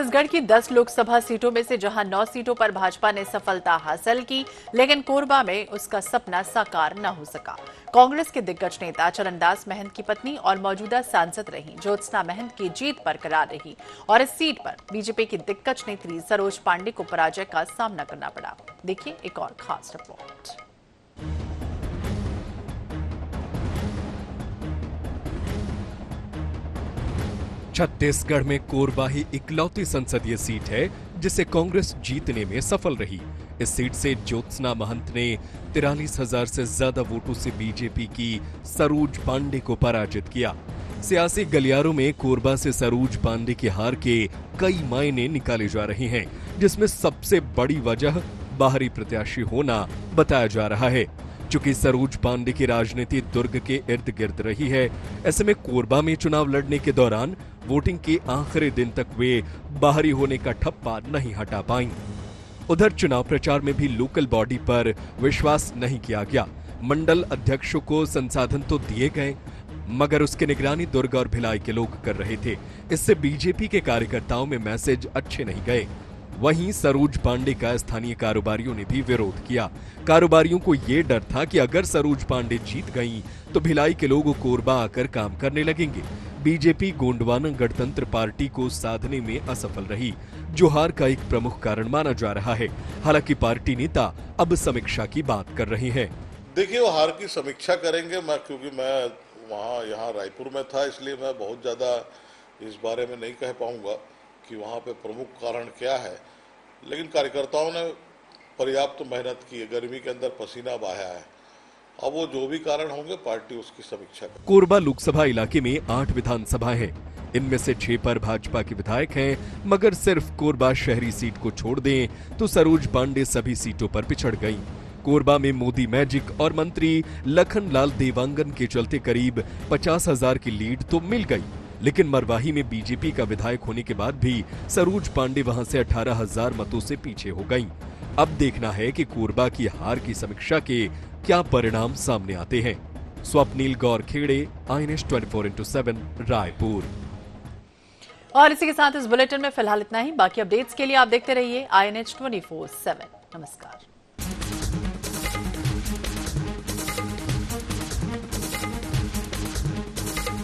छत्तीसगढ़ की 10 लोकसभा सीटों में से जहां 9 सीटों पर भाजपा ने सफलता हासिल की, लेकिन कोरबा में उसका सपना साकार न हो सका। कांग्रेस के दिग्गज नेता चरणदास महंत की पत्नी और मौजूदा सांसद रही ज्योत्सना महंत की जीत बरकरार रही और इस सीट पर बीजेपी की दिग्गज नेत्री सरोज पांडे को पराजय का सामना करना पड़ा। देखिए एक और खास रिपोर्ट। छत्तीसगढ़ में कोरबा ही इकलौती संसदीय सीट है जिसे कांग्रेस जीतने में सफल रही। इस सीट से ज्योत्सना महंत ने 43,000 से ज्यादा वोटों से बीजेपी की सरोज पांडे को पराजित किया। सियासी गलियारों में कोरबा से सरोज पांडे की हार के कई मायने निकाले जा रहे हैं, जिसमें सबसे बड़ी वजह बाहरी प्रत्याशी होना बताया जा रहा है। चूंकि सरोज पांडे की राजनीति दुर्ग के इर्द गिर्द रही है, ऐसे में कोरबा में चुनाव लड़ने के दौरान वोटिंग के आखिरी दिन तक वे बाहरी होने का ठप्पा नहीं हटा पाईं। उधर चुनाव प्रचार में भी लोकल बॉडी पर विश्वास नहीं किया गया। मंडल अध्यक्षों को संसाधन तो दिए गए, मगर उसकी निगरानी दुर्ग और भिलाई के लोग कर रहे थे। इससे बीजेपी के कार्यकर्ताओं में मैसेज अच्छे नहीं गए। वहीं सरोज पांडे का स्थानीय कारोबारियों ने भी विरोध किया। कारोबारियों को ये डर था कि अगर सरोज पांडे जीत गईं, तो भिलाई के लोग कोरबा आकर काम करने लगेंगे। बीजेपी गोंडवाना गणतंत्र पार्टी को साधने में असफल रही, जो हार का एक प्रमुख कारण माना जा रहा है। हालांकि पार्टी नेता अब समीक्षा की बात कर रहे हैं। देखिए, वो हार की समीक्षा करेंगे। क्योंकि मैं यहाँ रायपुर में था, इसलिए मैं बहुत ज्यादा इस बारे में नहीं कह पाऊंगा कि वहाँ पे प्रमुख कारण क्या है, लेकिन कार्यकर्ताओं ने पर्याप्त मेहनत की है, गर्मी के अंदर पसीना बहाया है। अब वो जो भी कारण होंगे, पार्टी उसकी समीक्षा करेगी। कोरबा लोकसभा इलाके में 8 विधानसभा हैं। इनमें से 6 पर भाजपा के विधायक हैं, मगर सिर्फ कोरबा शहरी सीट को छोड़ दें तो सरोज पांडे सभी सीटों पर पिछड़ गईं। कोरबा में मोदी मैजिक और मंत्री लखनलाल देवांगन के चलते करीब 50,000 की लीड तो मिल गई, लेकिन मरवाही में बीजेपी का विधायक होने के बाद भी सरोज पांडे वहां से 18,000 मतों से पीछे हो गईं। अब देखना है कि कोरबा की हार की समीक्षा के क्या परिणाम सामने आते हैं। स्वप्नील गौर खेड़े, INS 24x7 रायपुर। और इसी के साथ इस बुलेटिन में फिलहाल इतना ही। बाकी अपडेट्स के लिए आप देखते रहिए INS 24/7। नमस्कार।